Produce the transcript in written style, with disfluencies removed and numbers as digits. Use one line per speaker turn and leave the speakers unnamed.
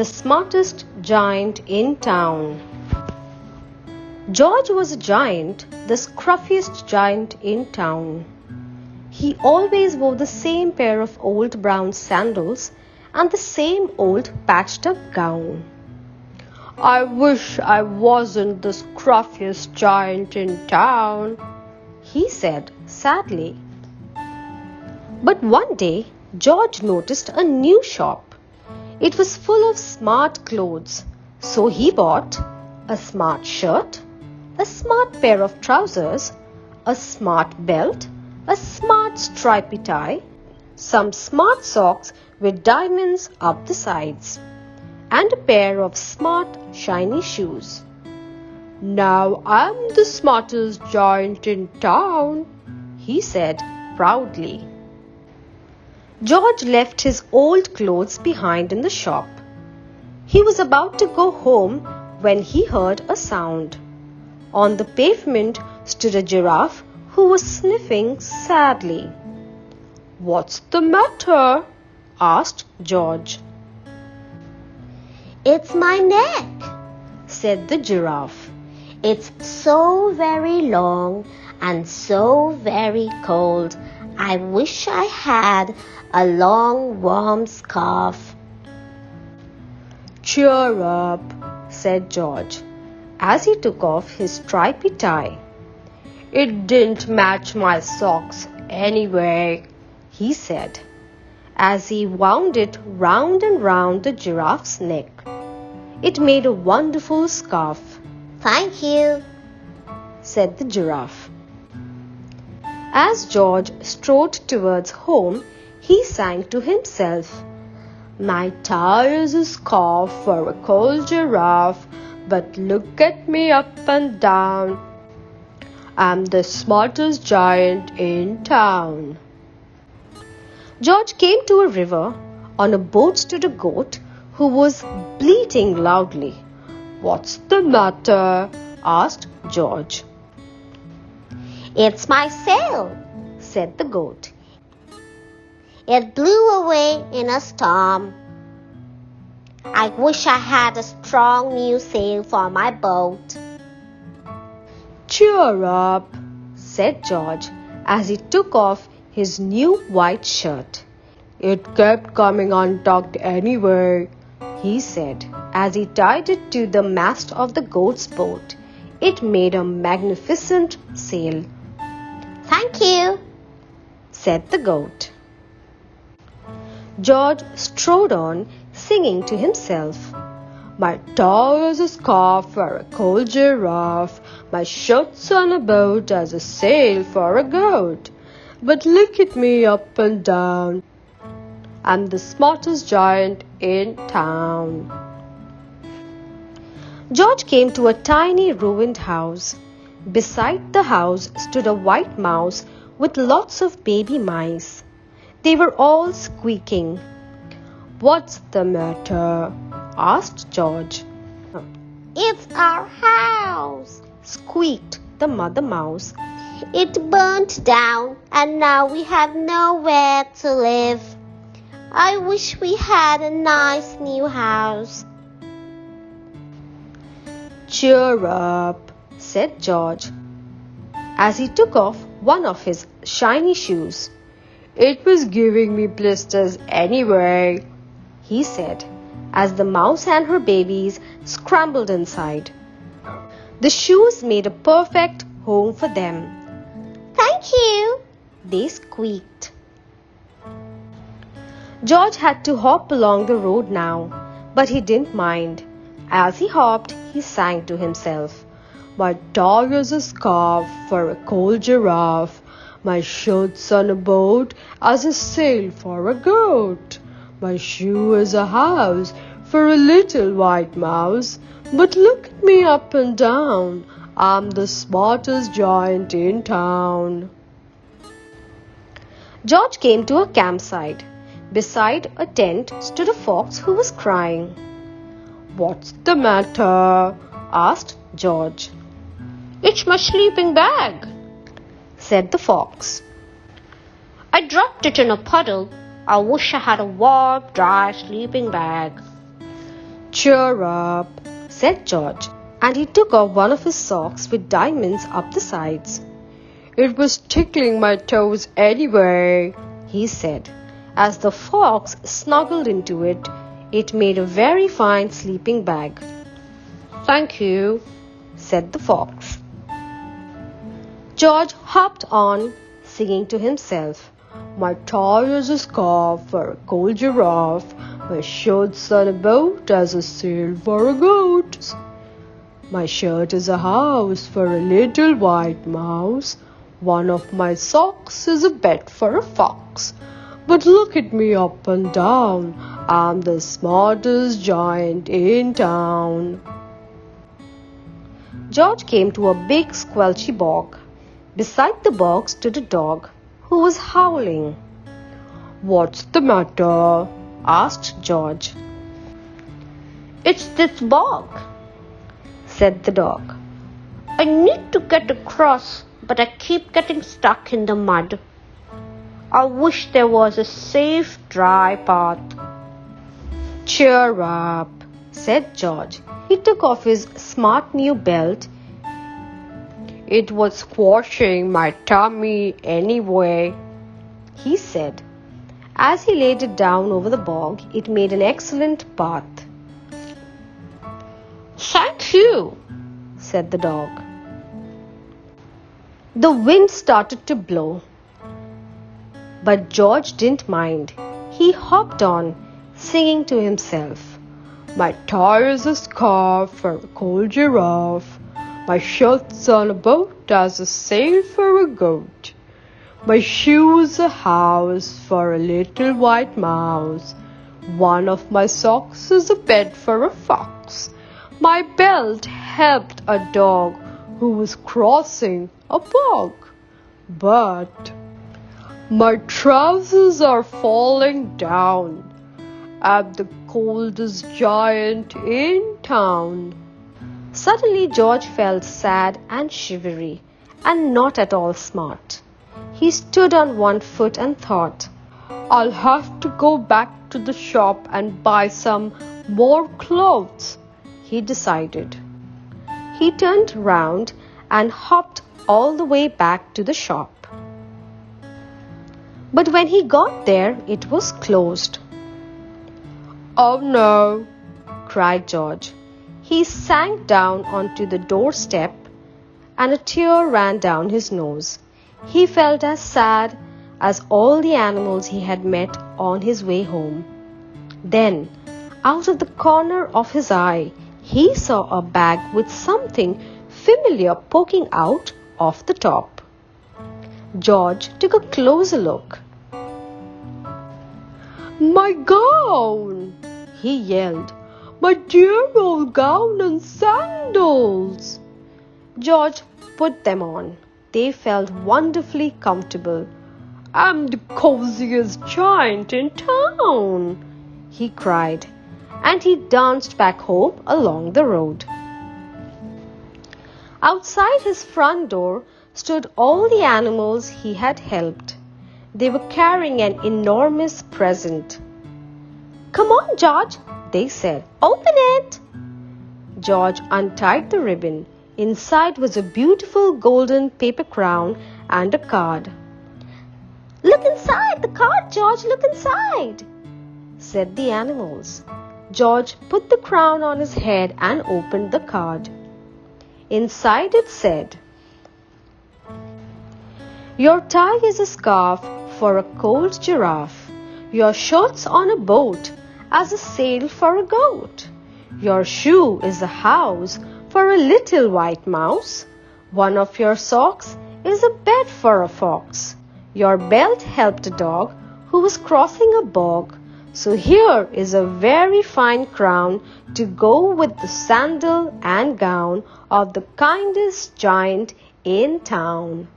the smartest giant in town. George was a giant, the scruffiest giant in town. He always wore the same pair of old brown sandals and the same old patched-up gown. "I wish I wasn't the scruffiest giant in town," he said sadly. But one day, George noticed a new shop. It was full of smart clothes, so he bought a smart shirt, a smart pair of trousers, a smart belt, a smart stripy tie, some smart socks with diamonds up the sides, and a pair of smart shiny shoes. "Now I'm the smartest giant in town," he said proudly. George left his old clothes behind in the shop. He was about to go home when he heard a sound. On the pavement stood a giraffe who was sniffing sadly. "What's the matter?" asked George.
"It's my neck," said the giraffe. "It's so very long and so very cold. I wish I had a long warm scarf."
"Cheer up," said George, as he took off his stripy tie. "It didn't match my socks anyway," he said, as he wound it round and round the giraffe's neck. It made a wonderful scarf.
"Thank you,"
said the giraffe. As George strode towards home, he sang to himself, "My tie is a scarf for a cold giraffe, but look at me up and down. I'm the smartest giant in town." George came to a river. On a boat stood a goat who was bleating loudly. "What's the matter?" asked George.
"It's my sail," said the goat. "It blew away in a storm. I wish I had a strong new sail for my boat."
"Cheer up," said George, as he took off his new white shirt. "It kept coming untucked anyway," he said, as he tied it to the mast of the goat's boat. It made a magnificent sail.
"Thank you,"
said the goat. George strode on, singing to himself, "My tie is a scarf for a cold giraffe, my shirt's on a boat as a sail for a goat. But look at me up and down. I'm the smartest giant in town." George came to a tiny ruined house. Beside the house stood a white mouse with lots of baby mice. They were all squeaking. "What's the matter?" asked George.
"It's our house,"
squeaked the mother mouse.
"It burnt down and now we have nowhere to live. I wish we had a nice new house."
"Cheer up," said George, as he took off one of his shiny shoes. "It was giving me blisters anyway," he said, as the mouse and her babies scrambled inside. The shoes made a perfect home for them.
"Thank you,"
they squeaked. George had to hop along the road now, but he didn't mind. As he hopped, he sang to himself, "My tie is a scarf for a cold giraffe, my shirt's on a boat as a sail for a goat. My shoe is a house for a little white mouse, but look at me up and down, I'm the smartest giant in town." George came to a campsite. Beside a tent stood a fox who was crying. "What's the matter?" asked George. "It's my sleeping bag," said the fox.
"I dropped it in a puddle. I wish I had a warm, dry sleeping bag."
Cheer up, said George, and he took off one of his socks with diamonds up the sides. It was tickling my toes anyway, he said. As the fox snuggled into it, it made a very fine sleeping bag. Thank you, said the fox. George hopped on, singing to himself. My tie is a scarf for a cold giraffe. My shirt's on a boat as a sail for a goat. My shirt is a house for a little white mouse. One of my socks is a bed for a fox. But look at me up and down. I'm the smartest giant in town. George came to a big squelchy bog. Beside the bog stood a dog who was howling. What's the matter? Asked George. It's this bog, said the dog. I need to get across, but I keep getting stuck in the mud. I wish there was a safe, dry path. Cheer up, said George. He took off his smart new belt. It was squashing my tummy anyway, he said. As he laid it down over the bog, it made an excellent path. Thank you, said the dog. The wind started to blow, but George didn't mind. He hopped on, singing to himself. My tie is a scarf for a cold giraffe. My shirt's on a boat as a sail for a goat. My shoe's a house for a little white mouse. One of my socks is a bed for a fox. My belt helped a dog who was crossing a bog. But my trousers are falling down. I'm the coldest giant in town. Suddenly George felt sad and shivery and not at all smart. He stood on one foot and thought, I'll have to go back to the shop and buy some more clothes, he decided. He turned round and hopped all the way back to the shop. But when he got there, it was closed. Oh no, cried George. He sank down onto the doorstep and a tear ran down his nose. He felt as sad as all the animals he had met on his way home. Then, out of the corner of his eye, he saw a bag with something familiar poking out of the top. George took a closer look. My gown, he yelled. My dear old gown and sandals. George put them on. They felt wonderfully comfortable. I'm the coziest giant in town, he cried, and he danced back home along the road. Outside his front door stood all the animals he had helped. They were carrying an enormous present. Come on, George, they said. Open it. George untied the ribbon. Inside was a beautiful golden paper crown and a card. Look inside the card, George, look inside, said the animals. George put the crown on his head and opened the card. Inside it said, Your tie is a scarf for a cold giraffe. Your shirt's on a boat as a sail for a goat. Your shoe is a house for a little white mouse. One of your socks is a bed for a fox. Your belt helped a dog who was crossing a bog. So here is a very fine crown to go with the sandal and gown of the kindest giant in town.